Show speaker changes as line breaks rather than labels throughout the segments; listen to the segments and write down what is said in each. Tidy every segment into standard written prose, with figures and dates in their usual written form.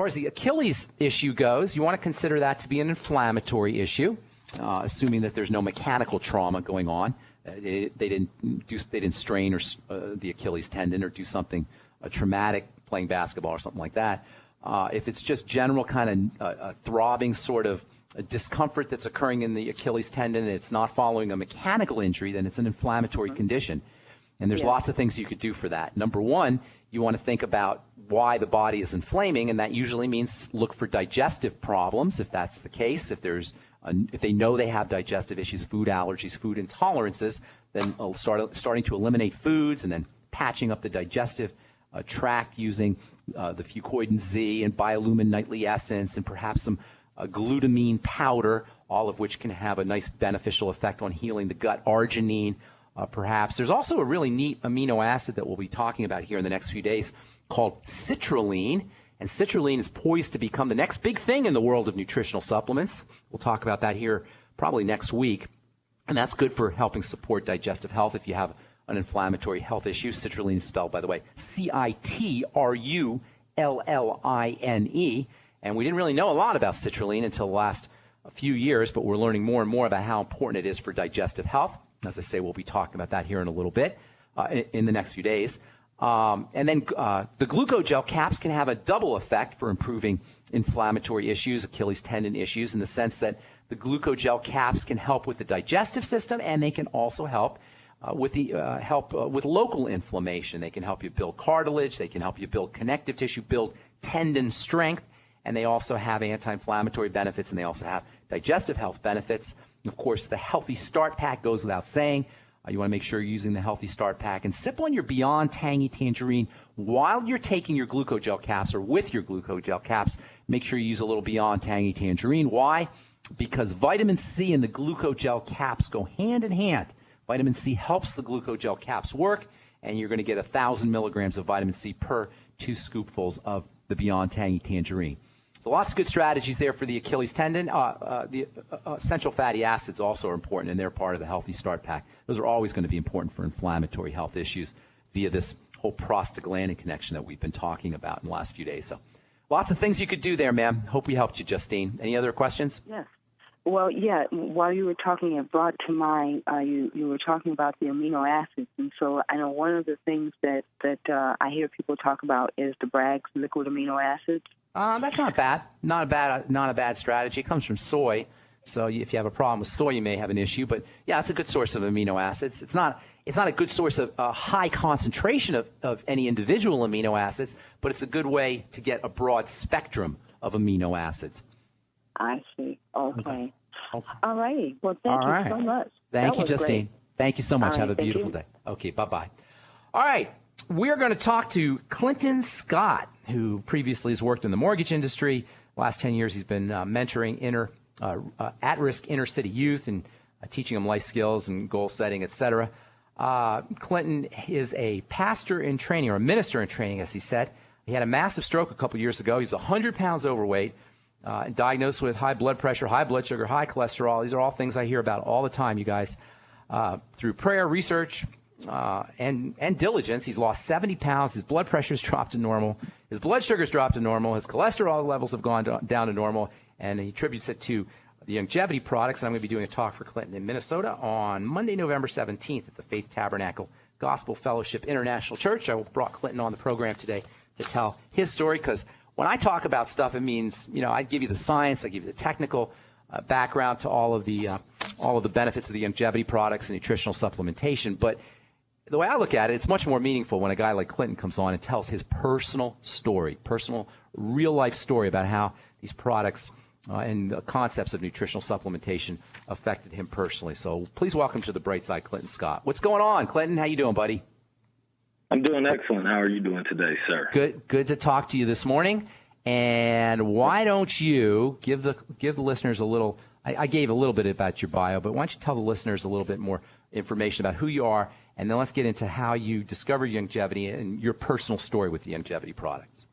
far as the Achilles issue goes, you want to consider that to be an inflammatory issue, assuming that there's no mechanical trauma going on. They didn't strain the Achilles tendon or do something traumatic, playing basketball or something like that. If it's just general kind of throbbing sort of discomfort that's occurring in the Achilles tendon and it's not following a mechanical injury, then it's an inflammatory condition. And there's lots of things you could do for that. Number one, you want to think about why the body is inflaming, and that usually means look for digestive problems if that's the case. If they know they have digestive issues, food allergies, food intolerances, then starting to eliminate foods and then patching up the digestive tract using the Fucoidan Z and Biolumin Nightly Essence and perhaps some glutamine powder, all of which can have a nice beneficial effect on healing the gut. Arginine, perhaps. There's also a really neat amino acid that we'll be talking about here in the next few days called citrulline. And citrulline is poised to become the next big thing in the world of nutritional supplements. We'll talk about that here probably next week. And that's good for helping support digestive health if you have an inflammatory health issue. Citrulline is spelled, by the way, Citrulline. And we didn't really know a lot about citrulline until the last few years, but we're learning more and more about how important it is for digestive health. As I say, we'll be talking about that here in a little bit in the next few days. And then the glucogel caps can have a double effect for improving inflammatory issues, Achilles tendon issues, in the sense that the glucogel caps can help with the digestive system, and they can also help with local inflammation. They can help you build cartilage. They can help you build connective tissue, build tendon strength, and they also have anti-inflammatory benefits, and they also have digestive health benefits. And of course, the Healthy Start Pack goes without saying. You want to make sure you're using the Healthy Start Pack and sip on your Beyond Tangy Tangerine while you're taking your glucogel caps or with your glucogel caps. Make sure you use a little Beyond Tangy Tangerine. Why? Because vitamin C and the glucogel caps go hand in hand. Vitamin C helps the glucogel caps work, and you're going to get 1,000 milligrams of vitamin C per 2 scoopfuls of the Beyond Tangy Tangerine. So lots of good strategies there for the Achilles tendon. The essential fatty acids also are important, and they're part of the Healthy Start Pack. Those are always going to be important for inflammatory health issues via this whole prostaglandin connection that we've been talking about in the last few days. So lots of things you could do there, ma'am. Hope we helped you, Justine. Any other questions?
Yes. Well, yeah, while you were talking, it brought to mind, you were talking about the amino acids. And so I know one of the things that I hear people talk about is the Bragg's liquid amino acids.
That's not bad. Not a bad strategy. It comes from soy. So if you have a problem with soy, you may have an issue. But yeah, it's a good source of amino acids. It's not a good source of high concentration of any individual amino acids, but it's a good way to get a broad spectrum of amino acids.
I see. Okay. All righty. Well, thank you so much.
Thank you, Justine.
Great.
Thank you so much.
Right,
have a beautiful day. Okay, bye-bye. All right. We're going to talk to Clinton Scott, who previously has worked in the mortgage industry. Last 10 years, he's been mentoring at-risk inner-city youth and teaching them life skills and goal setting, et cetera. Clinton is a pastor in training, or a minister in training, as he said. He had a massive stroke a couple years ago. He was 100 pounds overweight, diagnosed with high blood pressure, high blood sugar, high cholesterol. These are all things I hear about all the time, you guys. Through prayer, research, and diligence, he's lost 70 pounds. His blood pressure's dropped to normal. His blood sugar's dropped to normal. His cholesterol levels have gone down to normal. And he attributes it to the longevity products. And I'm going to be doing a talk for Clinton in Minnesota on Monday, November 17th at the Faith Tabernacle Gospel Fellowship International Church. I brought Clinton on the program today to tell his story, because when I talk about stuff, it means, I give you the science, I give you the technical background to all of the benefits of the longevity products and nutritional supplementation. But the way I look at it, it's much more meaningful when a guy like Clinton comes on and tells his personal story, personal, real-life story about how these products and the concepts of nutritional supplementation affected him personally. So please welcome to the bright side, Clinton Scott. What's going on, Clinton? How you doing, buddy?
I'm doing excellent. How are you doing today, sir?
Good to talk to you this morning. And why don't you give the listeners a little – I gave a little bit about your bio, but why don't you tell the listeners a little bit more information about who you are, and then let's get into how you discovered longevity and your personal story with the longevity products.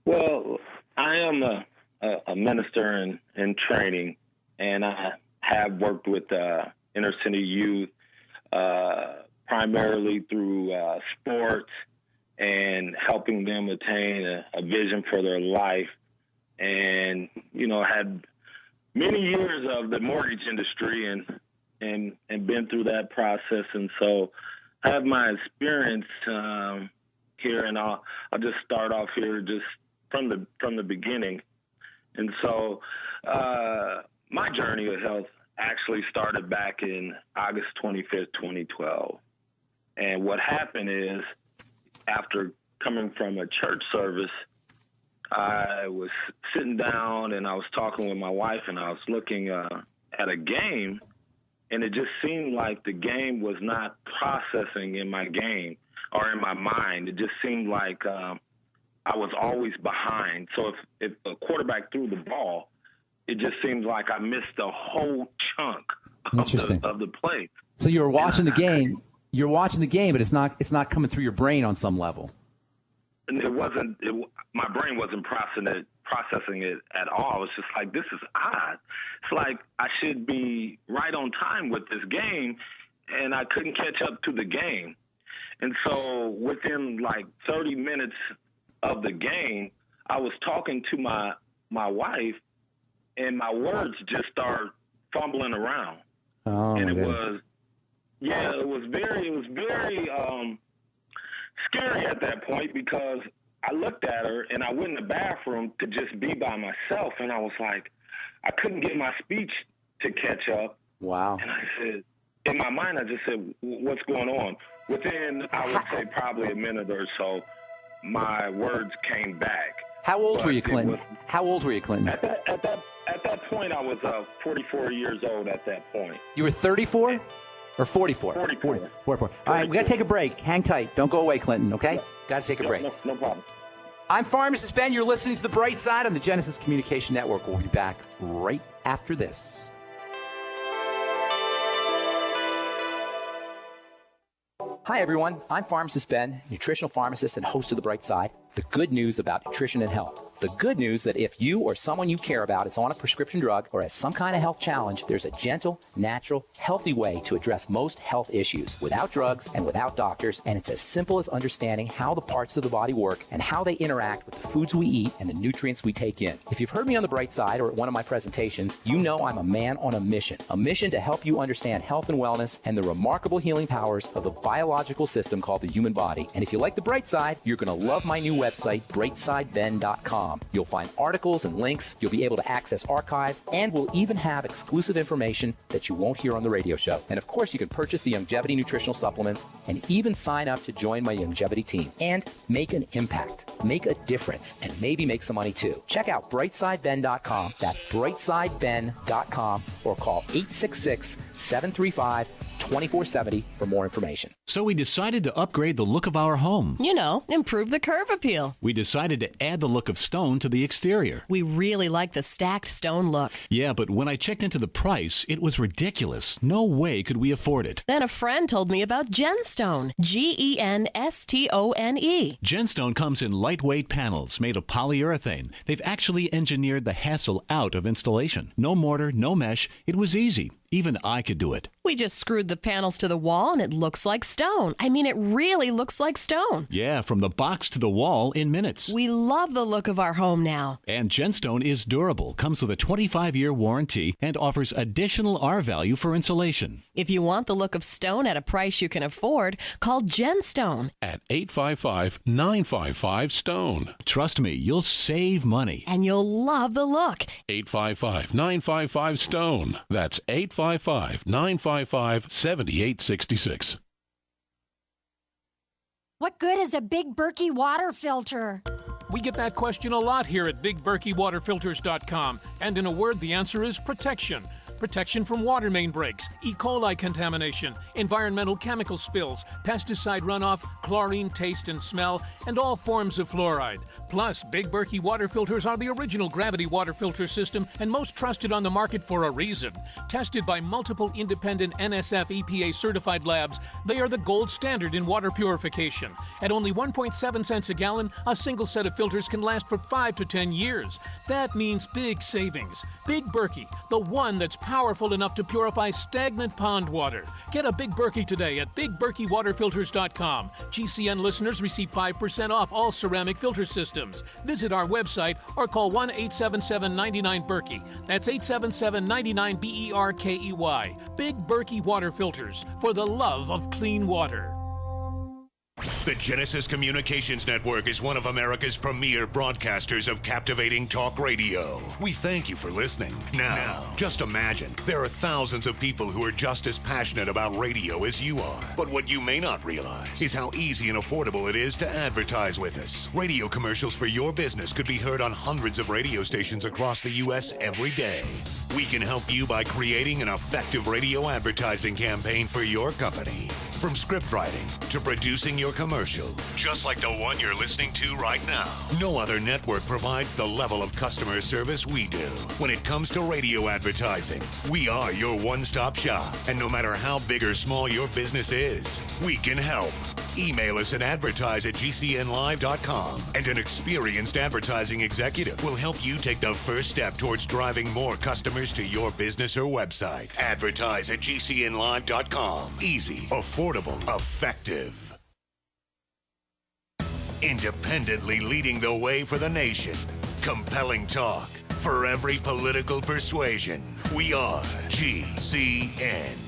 Well, I am a minister in training, and I have worked with inner city youth primarily through sports and helping them attain a vision for their life. And, had many years of the mortgage industry and been through that process. And so I have my experience here, and I'll just start off here just from the beginning. And so my journey of health actually started back in August 25th, 2012. And what happened is, after coming from a church service, I was sitting down and I was talking with my wife, and I was looking at a game, and it just seemed like the game was not processing in my game or in my mind. It just seemed like I was always behind. So if a quarterback threw the ball, it just seemed like I missed a whole chunk of the play.
So you were watching the game. You're watching the game, but it's not coming through your brain on some level.
And my brain wasn't processing it at all. It's just like, this is odd. It's like I should be right on time with this game, and I couldn't catch up to the game. And so within like 30 minutes of the game, I was talking to my wife, and my words just started fumbling around.
Oh,
and
it
was very scary at that point, because I looked at her and I went in the bathroom to just be by myself, and I was like, I couldn't get my speech to catch up.
Wow.
And I said, in my mind, I just said, what's going on? Within, I would say, probably a minute or so, my words came back.
How old were you, Clinton? How old were you, Clinton?
At that point, I was 44 years old at that point.
You were 34 or 44?
44.
44. All right, we got to take a break. Hang tight. Don't go away, Clinton, okay? Got to take a break.
No problem.
I'm Pharmacist Ben. You're listening to The Bright Side on the Genesis Communication Network. We'll be back right after this. Hi, everyone. I'm Pharmacist Ben, nutritional pharmacist and host of The Bright Side. The good news about nutrition and health. The good news that if you or someone you care about is on a prescription drug or has some kind of health challenge, there's a gentle, natural, healthy way to address most health issues without drugs and without doctors. And it's as simple as understanding how the parts of the body work and how they interact with the foods we eat and the nutrients we take in. If you've heard me on The Bright Side or at one of my presentations, you know I'm a man on a mission to help you understand health and wellness and the remarkable healing powers of the biological system called the human body. And if you like The Bright Side, you're going to love my new website, brightsideben.com. You'll find articles and links, you'll be able to access archives, and we'll even have exclusive information that you won't hear on the radio show. And of course, you can purchase the Longevity nutritional supplements and even sign up to join my Longevity team and make an impact, make a difference, and maybe make some money too. Check out brightsideben.com. That's brightsideben.com, or call 866-735-2470 for more information.
So we decided to upgrade the look of our home.
You know, improve the curb appeal.
We decided to add the look of stone to the exterior.
We really like the stacked stone look.
Yeah, but when I checked into the price, it was ridiculous. No way could we afford it.
Then a friend told me about Genstone. Genstone.
Genstone comes in lightweight panels made of polyurethane. They've actually engineered the hassle out of installation. No mortar, no mesh. It was easy. Even I could do it.
We just screwed the panels to the wall and it looks like stone. I mean, it really looks like stone.
Yeah, from the box to the wall in minutes.
We love the look of our home now.
And Genstone is durable, comes with a 25-year warranty, and offers additional R-value for insulation.
If you want the look of stone at a price you can afford, call Genstone
at 855-955-STONE.
Trust me, you'll save money.
And you'll love the look.
855-955-STONE. That's 855-955-7866.
What good is a Big Berkey water filter?
We get that question a lot here at BigBerkeyWaterFilters.com. And in a word, the answer is protection. Protection from water main breaks, E. coli contamination, environmental chemical spills, pesticide runoff, chlorine taste and smell, and all forms of fluoride. Plus, Big Berkey water filters are the original gravity water filter system and most trusted on the market for a reason. Tested by multiple independent NSF EPA certified labs, they are the gold standard in water purification. At only 1.7 cents a gallon, a single set of filters can last for 5 to 10 years. That means big savings. Big Berkey, the one that's powerful enough to purify stagnant pond water. Get a Big Berkey today at BigBerkeyWaterFilters.com. GCN listeners receive 5% off all ceramic filter systems. Visit our website or call 1-877-99-BERKEY. That's 877-99-BERKEY. Big Berkey Water Filters, for the love of clean water.
The Genesis Communications Network is one of America's premier broadcasters of captivating talk radio. We thank you for listening. Now, just imagine there are thousands of people who are just as passionate about radio as you are. But what you may not realize is how easy and affordable it is to advertise with us. Radio commercials for your business could be heard on hundreds of radio stations across the U.S. every day. We can help you by creating an effective radio advertising campaign for your company. From script writing to producing your commercial, just like the one you're listening to right now. No other network provides the level of customer service we do. When it comes to radio advertising, we are your one-stop shop. And no matter how big or small your business is, we can help. Email us at advertise@gcnlive.com, and an experienced advertising executive will help you take the first step towards driving more customers to your business or website. Advertise@gcnlive.com. Easy, affordable, effective. Independently leading the way for the nation. Compelling talk for every political persuasion. We are GCN.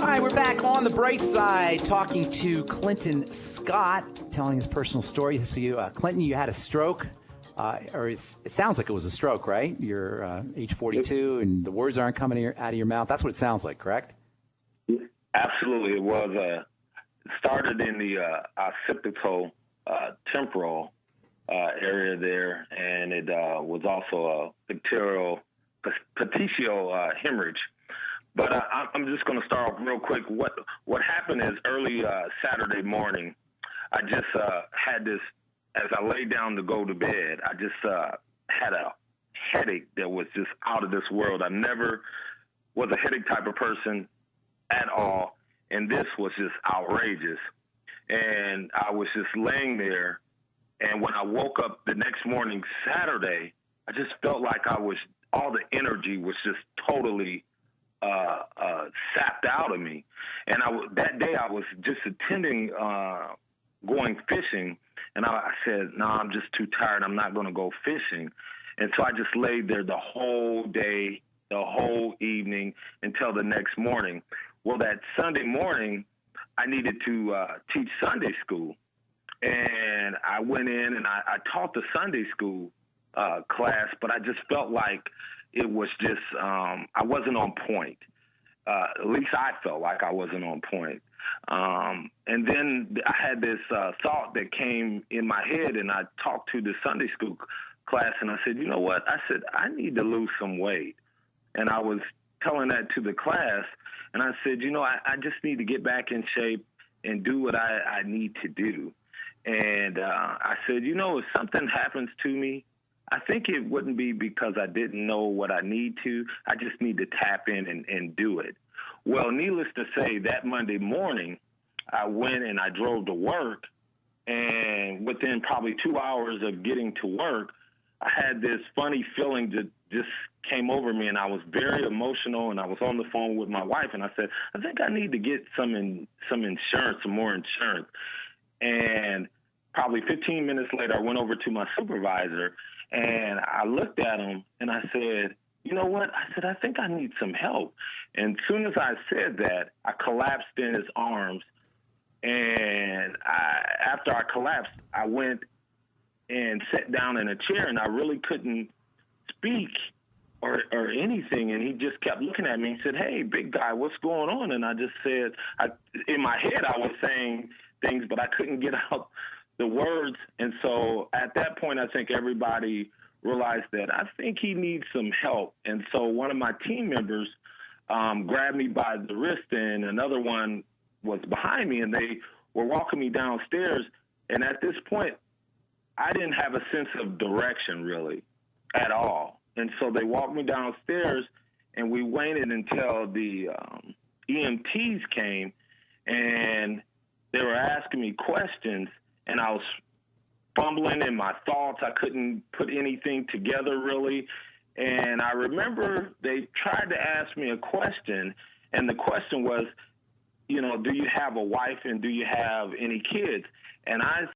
All right, we're back on the bright side talking to Clinton Scott, telling his personal story. So, Clinton, you had a stroke, or it sounds like it was a stroke, right? You're age 42, and the words aren't coming out of your mouth. That's what it sounds like, correct?
Absolutely. It was it started in the occipital temporal area there, and it was also a petechial hemorrhage. But I'm just going to start off real quick. What happened is early Saturday morning, I just had this, as I lay down to go to bed, I just had a headache that was just out of this world. I never was a headache type of person at all, and this was just outrageous. And I was just laying there, and when I woke up the next morning, Saturday, I just felt like all the energy was just totally sapped out of me. And that day I was just attending going fishing, and I said, no, I'm just too tired. I'm not going to go fishing. And so I just laid there the whole day, the whole evening until the next morning. Well, that Sunday morning, I needed to teach Sunday school. And I went in and I taught the Sunday school class, but I just felt like it was just, I wasn't on point. At least I felt like I wasn't on point. And then I had this thought that came in my head, and I talked to the Sunday school class, and I said, you know what? I said, I need to lose some weight. And I was telling that to the class, and I said, you know, I just need to get back in shape and do what I need to do. And I said, you know, if something happens to me, I think it wouldn't be because I didn't know what I need to. I just need to tap in and do it. Well, needless to say, that Monday morning, I went and I drove to work, and within probably 2 hours of getting to work, I had this funny feeling that just came over me, and I was very emotional, and I was on the phone with my wife, and I said, I think I need to get some insurance, some more insurance. And probably 15 minutes later, I went over to my supervisor, and I looked at him, and I said, you know what? I said, I think I need some help. And as soon as I said that, I collapsed in his arms. And after I collapsed, I went and sat down in a chair, and I really couldn't speak or anything. And he just kept looking at me and said, hey, big guy, what's going on? And I just said, in my head, I was saying things, but I couldn't get out the words. And so at that point, I think everybody realized that I think he needs some help. And so one of my team members grabbed me by the wrist, and another one was behind me, and they were walking me downstairs. And at this point, I didn't have a sense of direction really at all. And so they walked me downstairs, and we waited until the EMTs came, and they were asking me questions, and I was fumbling in my thoughts. I couldn't put anything together really. And I remember they tried to ask me a question, and the question was, do you have a wife and do you have any kids? And I